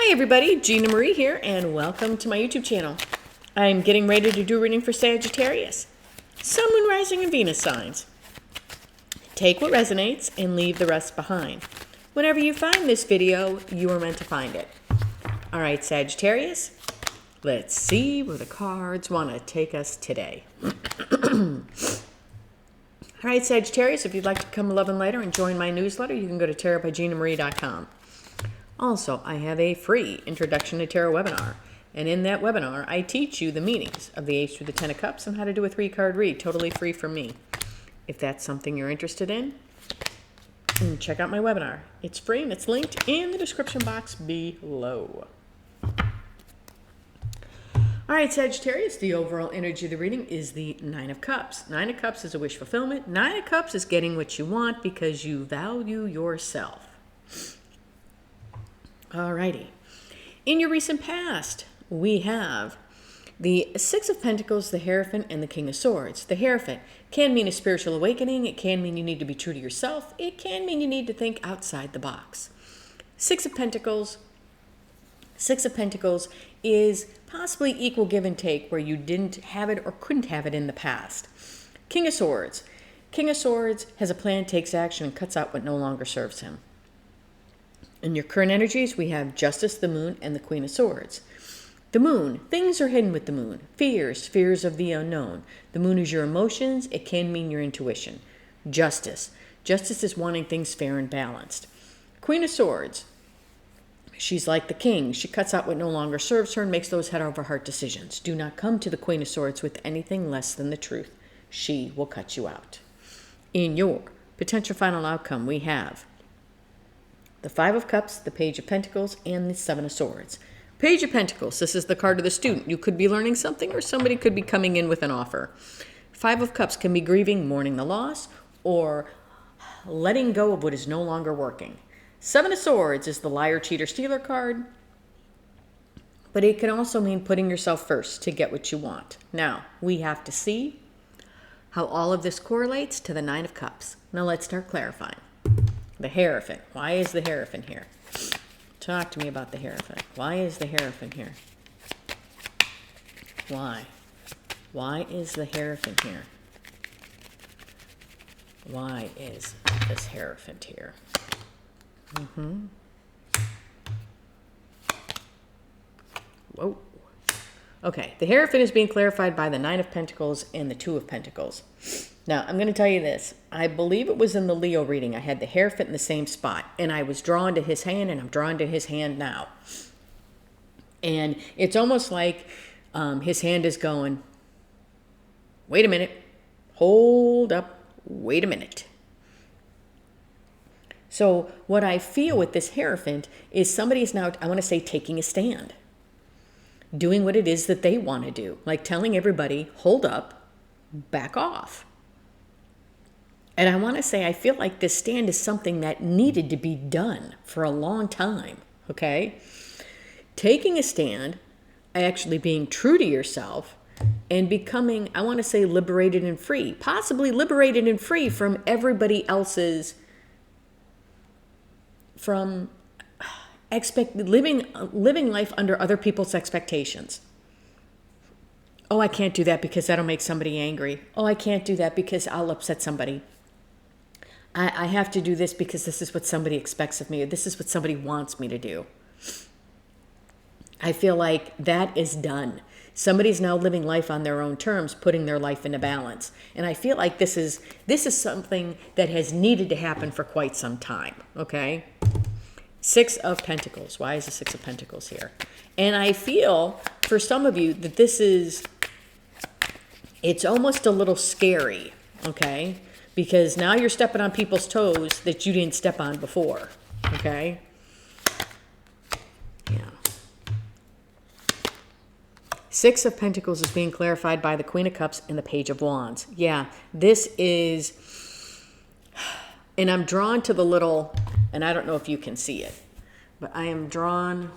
Hi everybody, Gina Marie here, and welcome to my YouTube channel. I'm getting ready to do a reading for Sagittarius, Sun, Moon, Rising, and Venus signs. Take what resonates and leave the rest behind. Whenever you find this video, you are meant to find it. All right, Sagittarius, let's see where the cards want to take us today. All right, Sagittarius, if you'd like to become a love and lighter and join my newsletter, you can go to tarotbyginamarie.com. Also, I have a free Introduction to Tarot webinar, and in that webinar, I teach you the meanings of the Ace through the Ten of Cups and how to do a 3-card read, totally free from me. If that's something you're interested in, check out my webinar. It's free and it's linked in the description box below. All right, Sagittarius, the overall energy of the reading is the Nine of Cups. Nine of Cups is a wish fulfillment. Nine of Cups is getting what you want because you value yourself. Alrighty. In your recent past, we have the Six of Pentacles, the Hierophant, and the King of Swords. The Hierophant can mean a spiritual awakening. It can mean you need to be true to yourself. It can mean you need to think outside the box. Six of Pentacles is possibly equal give and take where you didn't have it or couldn't have it in the past. King of Swords. King of Swords has a plan, takes action, and cuts out what no longer serves him. In your current energies, we have Justice, the Moon, and the Queen of Swords. The Moon, things are hidden with the Moon. Fears of the unknown. The Moon is your emotions. It can mean your intuition. Justice is wanting things fair and balanced. Queen of Swords, she's like the King. She cuts out what no longer serves her and makes those head over heart decisions. Do not come to the Queen of Swords with anything less than the truth. She will cut you out. In your potential final outcome, we have the Five of Cups, the Page of Pentacles, and the Seven of Swords. Page of Pentacles, this is the card of the student. You could be learning something or somebody could be coming in with an offer. Five of Cups can be grieving, mourning the loss, or letting go of what is no longer working. Seven of Swords is the liar, cheater, stealer card, but it can also mean putting yourself first to get what you want. Now, we have to see how all of this correlates to the Nine of Cups. Now let's start clarifying. The Hierophant. Why is the Hierophant here? Talk to me about the Hierophant. Why is the Hierophant here? Why? Why is the Hierophant here? Why is this Hierophant here? Whoa. Okay, the Hierophant is being clarified by the Nine of Pentacles and the Two of Pentacles. Now, I'm going to tell you this. I believe it was in the Leo reading. I had the Hierophant in the same spot, and I was drawn to his hand, and I'm drawn to his hand now. And it's almost like his hand is going, wait a minute, hold up, wait a minute. So what I feel with this Hierophant is somebody is now, I want to say, taking a stand, doing what it is that they want to do, like telling everybody, hold up, back off. And I want to say, I feel like this stand is something that needed to be done for a long time, okay? Taking a stand, actually being true to yourself, and becoming, I want to say, liberated and free. Possibly liberated and free from everybody else's, from living life under other people's expectations. Oh, I can't do that because that'll make somebody angry. Oh, I can't do that because I'll upset somebody. I have to do this because this is what somebody expects of me, or this is what somebody wants me to do. I feel like that is done. Somebody's now living life on their own terms, putting their life into balance. And I feel like this is something that has needed to happen for quite some time, okay? Six of Pentacles. Why is the Six of Pentacles here? And I feel for some of you that it's almost a little scary, okay? Because now you're stepping on people's toes that you didn't step on before, okay? Yeah. Six of Pentacles is being clarified by the Queen of Cups and the Page of Wands. Yeah, this is, and I'm drawn to the little, and I don't know if you can see it, but I am drawn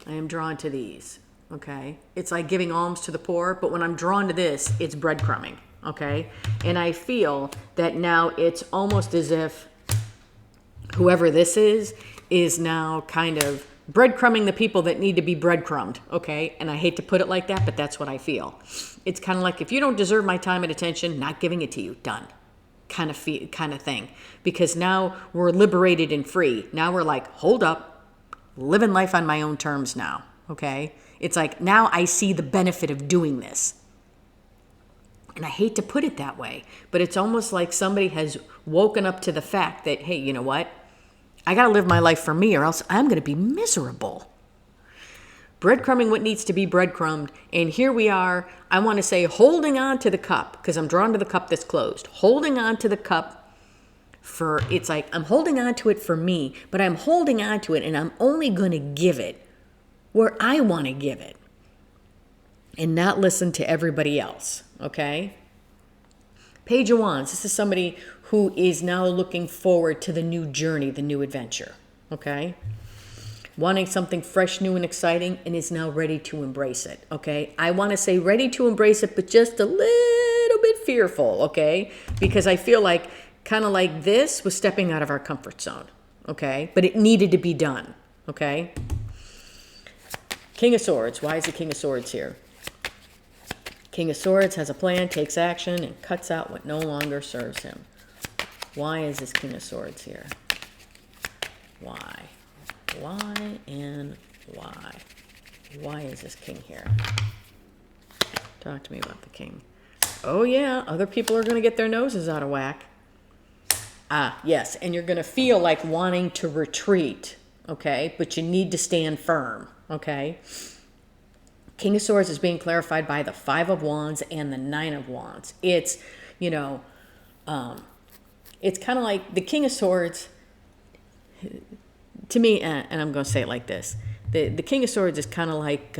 to these, okay? It's like giving alms to the poor, but when I'm drawn to this, it's breadcrumbing. Okay, and I feel that now it's almost as if whoever this is now kind of breadcrumbing the people that need to be breadcrumbed, okay? And I hate to put it like that, but that's what I feel. It's kind of like, if you don't deserve my time and attention, not giving it to you, done. Kind of thing. Because now we're liberated and free. Now we're like, hold up, living life on my own terms now, okay? It's like, now I see the benefit of doing this. And I hate to put it that way, but it's almost like somebody has woken up to the fact that, hey, you know what? I got to live my life for me, or else I'm going to be miserable. Breadcrumbing what needs to be breadcrumbed. And here we are, I want to say, holding on to the cup, because I'm drawn to the cup that's closed. Holding on to the cup for, it's like, I'm holding on to it for me, but I'm holding on to it and I'm only going to give it where I want to give it. And not listen to everybody else, okay? Page of Wands. This is somebody who is now looking forward to the new journey, the new adventure, okay? Wanting something fresh, new, and exciting, and is now ready to embrace it, okay? I want to say ready to embrace it, but just a little bit fearful, okay? Because I feel like, kind of like this was stepping out of our comfort zone, okay? But it needed to be done, okay? King of Swords. Why is the King of Swords here? King of Swords has a plan, takes action, and cuts out what no longer serves him. Why is this King of Swords here? Why? Why and why? Why is this king here? Talk to me about the king. Oh yeah, other people are going to get their noses out of whack. Ah, yes, and you're going to feel like wanting to retreat, okay? But you need to stand firm, okay? King of Swords is being clarified by the Five of Wands and the Nine of Wands. It's, you know, it's kind of like the King of Swords, to me, and I'm going to say it like this. The King of Swords is kind of like,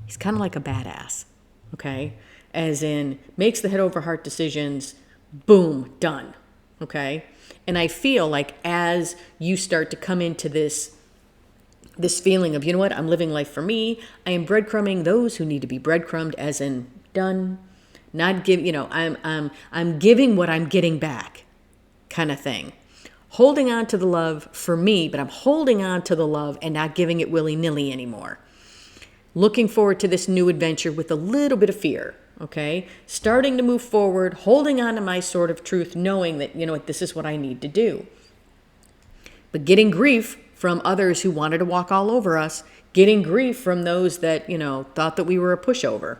he's kind of like a badass, okay? As in, makes the head over heart decisions, boom, done, okay? And I feel like as you start to come into this feeling of, you know what, I'm living life for me. I am breadcrumbing those who need to be breadcrumbed, as in done, not give, you know, I'm giving what I'm getting back, kind of thing. Holding on to the love for me, but I'm holding on to the love and not giving it willy-nilly anymore. Looking forward to this new adventure with a little bit of fear, okay? Starting to move forward, holding on to my sword of truth, knowing that, you know what, this is what I need to do. But getting grief from others who wanted to walk all over us, getting grief from those that, you know, thought that we were a pushover.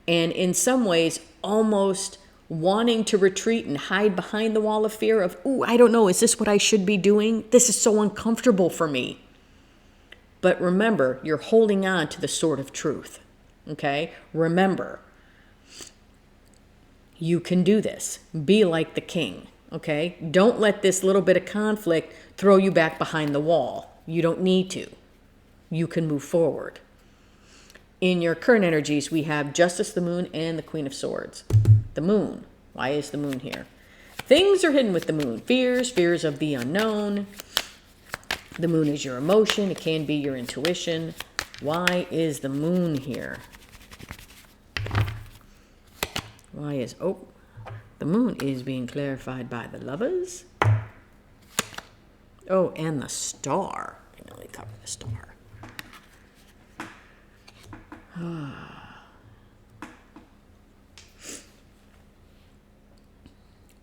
And in some ways, almost wanting to retreat and hide behind the wall of fear of, ooh, I don't know, is this what I should be doing? This is so uncomfortable for me. But remember, you're holding on to the sword of truth, okay? Remember, you can do this. Be like the king, okay? Don't let this little bit of conflict throw you back behind the wall. You don't need to. You can move forward. In your current energies, we have Justice, the Moon, and the Queen of Swords. The Moon. Why is the Moon here? Things are hidden with the Moon. Fears of the unknown. The Moon is your emotion. It can be your intuition. Why is the Moon here? Why is, the Moon is being clarified by the Lovers. Oh, and the Star. I know they cover the Star.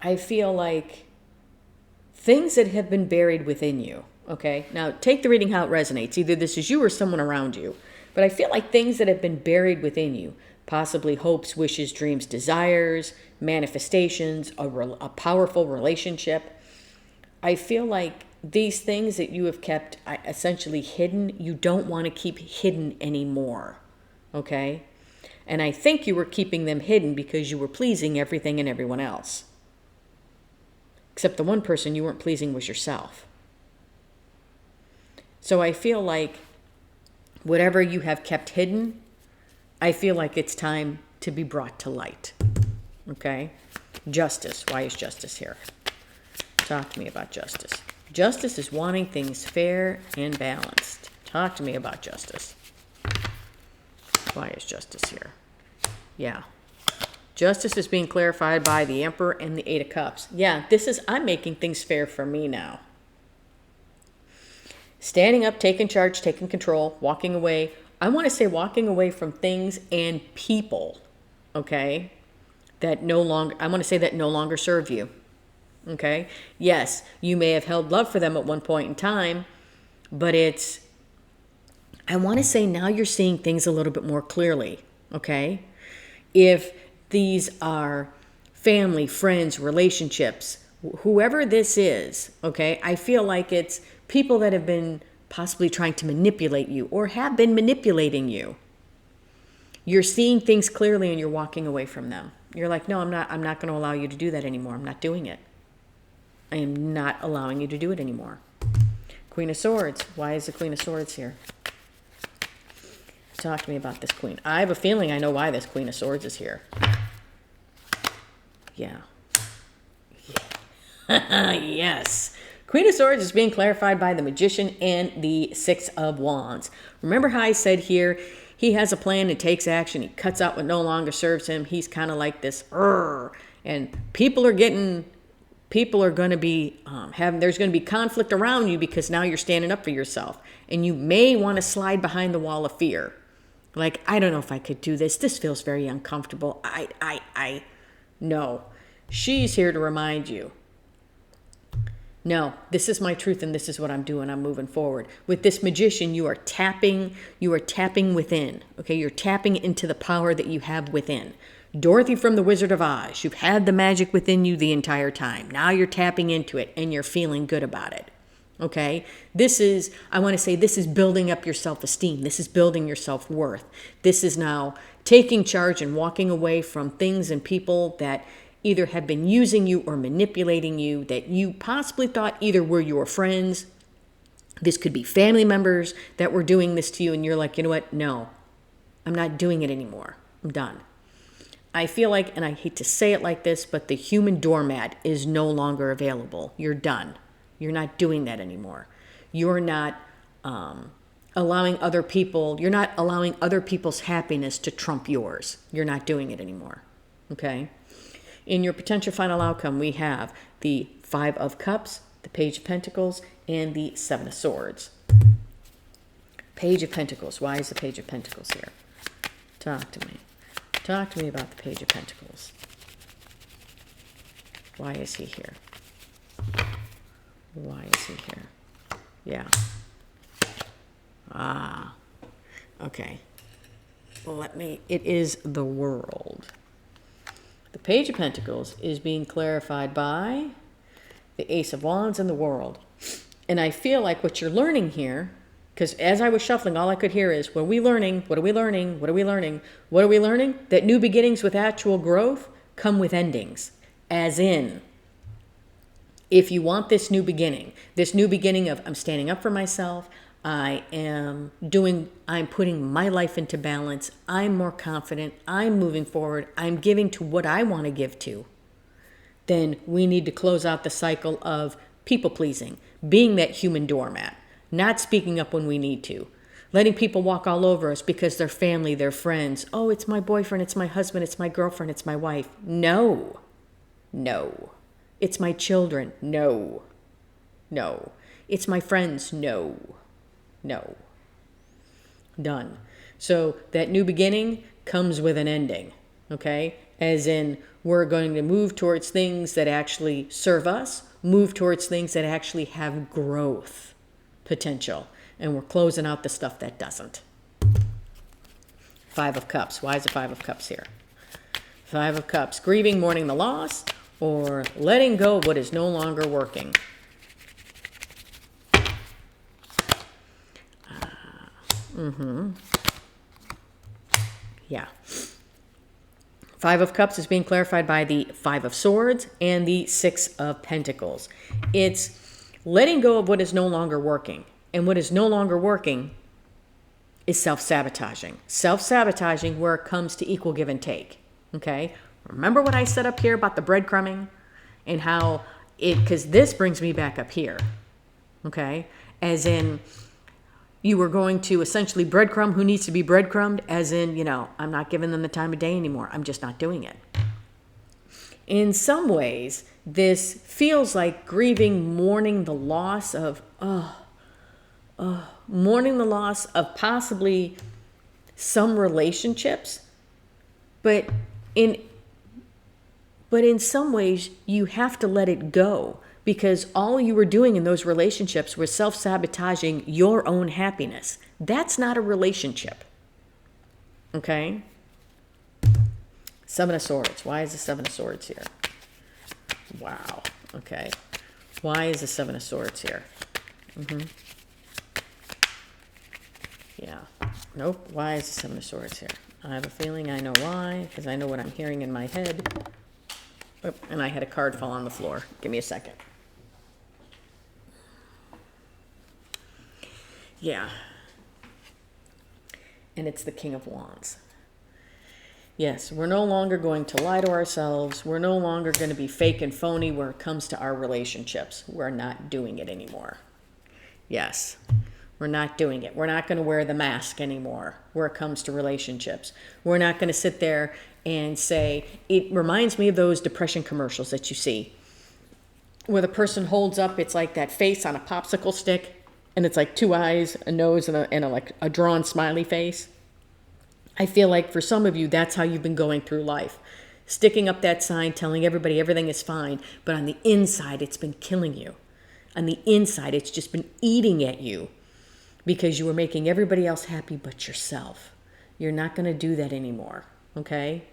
I feel like things that have been buried within you, okay? Now, take the reading how it resonates. Either this is you or someone around you. But I feel like things that have been buried within you, possibly hopes, wishes, dreams, desires, manifestations, a powerful relationship. I feel like these things that you have kept essentially hidden, you don't want to keep hidden anymore, okay? And I think you were keeping them hidden because you were pleasing everything and everyone else. Except the one person you weren't pleasing was yourself. So I feel like whatever you have kept hidden, I feel like it's time to be brought to light, okay? Justice. Why is justice here? Talk to me about justice. Justice is wanting things fair and balanced. Talk to me about justice. Why is justice here? Yeah. Justice is being clarified by the Emperor and the Eight of Cups. Yeah, I'm making things fair for me now. Standing up, taking charge, taking control, walking away. I want to say walking away from things and people, okay, that no longer, I want to say that no longer serve you, okay? Yes, you may have held love for them at one point in time, but I want to say now you're seeing things a little bit more clearly, okay? If these are family, friends, relationships, whoever this is, okay, I feel like it's people that have been possibly trying to manipulate you or have been manipulating you. You're seeing things clearly and you're walking away from them. You're like, no, I'm not going to allow you to do that anymore. I'm not doing it. I am not allowing you to do it anymore. Queen of Swords. Why is the Queen of Swords here? Talk to me about this Queen. I have a feeling I know why this Queen of Swords is here. Yeah. Yes. Queen of Swords is being clarified by the Magician and the Six of Wands. Remember how I said here, he has a plan and takes action. He cuts out what no longer serves him. He's kind of like this, and people are going to be, there's going to be conflict around you because now you're standing up for yourself. And you may want to slide behind the wall of fear. Like, I don't know if I could do this. This feels very uncomfortable. No. She's here to remind you. No, this is my truth and this is what I'm doing. I'm moving forward. With this Magician, you are tapping within. Okay, you're tapping into the power that you have within. Dorothy from the Wizard of Oz, you've had the magic within you the entire time. Now you're tapping into it and you're feeling good about it. Okay, I want to say this is building up your self-esteem. This is building your self-worth. This is now taking charge and walking away from things and people that either have been using you or manipulating you, that you possibly thought either were your friends. This could be family members that were doing this to you, and you're like, you know what? No, I'm not doing it anymore. I'm done. I feel like, and I hate to say it like this, but the human doormat is no longer available. You're done. You're not doing that anymore. You're not allowing other people's happiness to trump yours. You're not doing it anymore. Okay? In your potential final outcome, we have the Five of Cups, the Page of Pentacles, and the Seven of Swords. Page of Pentacles. Why is the Page of Pentacles here? Talk to me. Talk to me about the Page of Pentacles. Why is he here? Why is he here? Yeah. Okay. It is the World. The Page of Pentacles is being clarified by the Ace of Wands and the World. And I feel like what you're learning here, because as I was shuffling, all I could hear is, what are we learning? What are we learning? What are we learning? What are we learning? That new beginnings with actual growth come with endings. As in, if you want this new beginning of I'm standing up for myself, I'm putting my life into balance, I'm more confident, I'm moving forward, I'm giving to what I want to give to, then we need to close out the cycle of people pleasing, being that human doormat, not speaking up when we need to, letting people walk all over us because they're family, they're friends. Oh, it's my boyfriend, it's my husband, it's my girlfriend, it's my wife. No. It's my children. No. It's my friends. No. Done. So that new beginning comes with an ending, okay? As in, we're going to move towards things that actually serve us, move towards things that actually have growth potential, and we're closing out the stuff that doesn't. Five of Cups. Why is the Five of Cups here? Five of Cups. Grieving, mourning the loss, or letting go of what is no longer working. Yeah. Five of Cups is being clarified by the Five of Swords and the Six of Pentacles. It's letting go of what is no longer working. And what is no longer working is self-sabotaging. Self-sabotaging where it comes to equal give and take. Okay? Remember what I said up here about the breadcrumbing? And how because this brings me back up here. Okay? As in, you were going to essentially breadcrumb who needs to be breadcrumbed, as in, I'm not giving them the time of day anymore. I'm just not doing it. In some ways, this feels like grieving, mourning the loss of, mourning the loss of possibly some relationships, but in some ways you have to let it go, because all you were doing in those relationships was self-sabotaging your own happiness. That's not a relationship. Okay? Seven of Swords. Why is the Seven of Swords here? Wow. Okay. Why is the Seven of Swords here? Yeah. Nope. Why is the Seven of Swords here? I have a feeling I know why, because I know what I'm hearing in my head. Oh, and I had a card fall on the floor. Give me a second. Yeah. And it's the King of Wands. Yes, we're no longer going to lie to ourselves. We're no longer going to be fake and phony where it comes to our relationships. We're not doing it anymore. Yes, we're not doing it. We're not going to wear the mask anymore where it comes to relationships. We're not going to sit there and say, it reminds me of those depression commercials that you see where the person holds up, it's like that face on a popsicle stick, and it's like two eyes, a nose, and like a drawn smiley face. I feel like for some of you, that's how you've been going through life. Sticking up that sign, telling everybody everything is fine, but on the inside, it's been killing you. On the inside, it's just been eating at you because you were making everybody else happy but yourself. You're not going to do that anymore, okay?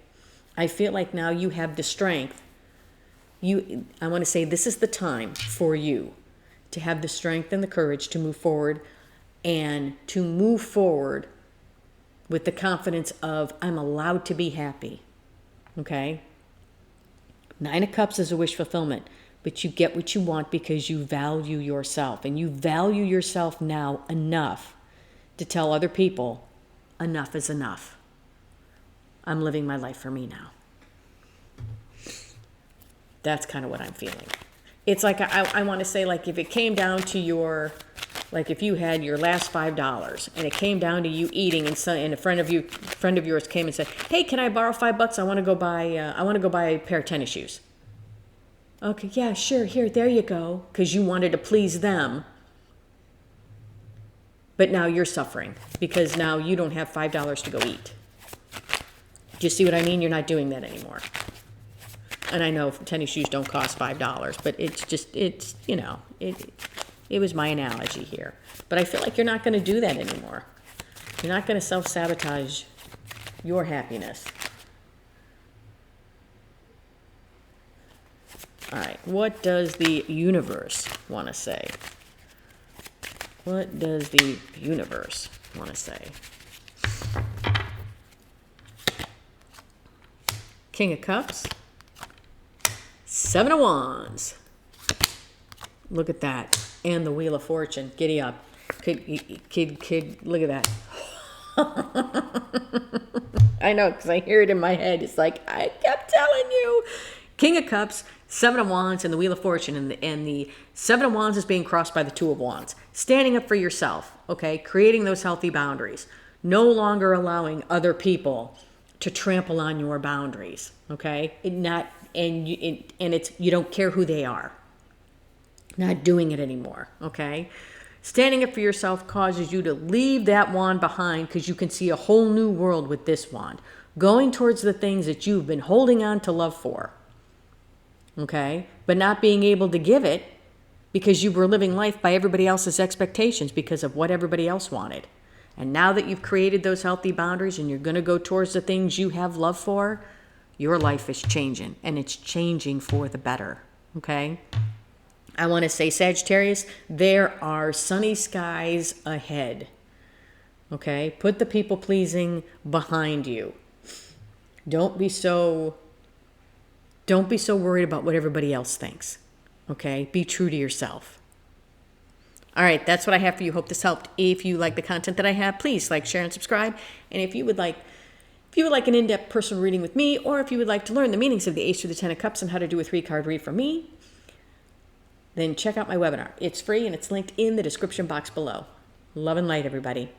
I feel like now you have the strength. I want to say this is the time for you to have the strength and the courage to move forward, and to move forward with the confidence of, I'm allowed to be happy, okay? Nine of Cups is a wish fulfillment, but you get what you want because you value yourself, and you value yourself now enough to tell other people, enough is enough. I'm living my life for me now. That's kind of what I'm feeling. It's like, I want to say, like, if it came down to your, like if you had your last $5 and it came down to you eating, and a friend of yours came and said, hey, can I borrow $5? I want to go buy a pair of tennis shoes. Okay, yeah, sure, here, there you go. Because you wanted to please them. But now you're suffering because now you don't have $5 to go eat. Do you see what I mean? You're not doing that anymore. And I know tennis shoes don't cost $5, but it was my analogy here. But I feel like you're not going to do that anymore. You're not going to self-sabotage your happiness. All right, what does the universe want to say? What does the universe want to say? King of Cups. Seven of Wands. Look at that. And the Wheel of Fortune. Giddy up. Kid, look at that. I know, because I hear it in my head. It's like, I kept telling you. King of Cups, Seven of Wands, and the Wheel of Fortune. And the Seven of Wands is being crossed by the Two of Wands. Standing up for yourself, okay? Creating those healthy boundaries. No longer allowing other people to trample on your boundaries, okay? You don't care who they are. Not doing it anymore, okay? Standing up for yourself causes you to leave that wand behind because you can see a whole new world with this wand. Going towards the things that you've been holding on to love for, okay? But not being able to give it because you were living life by everybody else's expectations because of what everybody else wanted. And now that you've created those healthy boundaries and you're going to go towards the things you have love for, your life is changing, and it's changing for the better, okay? I want to say, Sagittarius, there are sunny skies ahead, okay? Put the people-pleasing behind you. Don't be so worried about what everybody else thinks, okay? Be true to yourself. All right, that's what I have for you. Hope this helped. If you like the content that I have, please like, share, and subscribe. And if you would like an in-depth personal reading with me, or if you would like to learn the meanings of the Ace through the Ten of Cups and how to do a 3-card read from me, then check out my webinar. It's free and it's linked in the description box below. Love and light, everybody.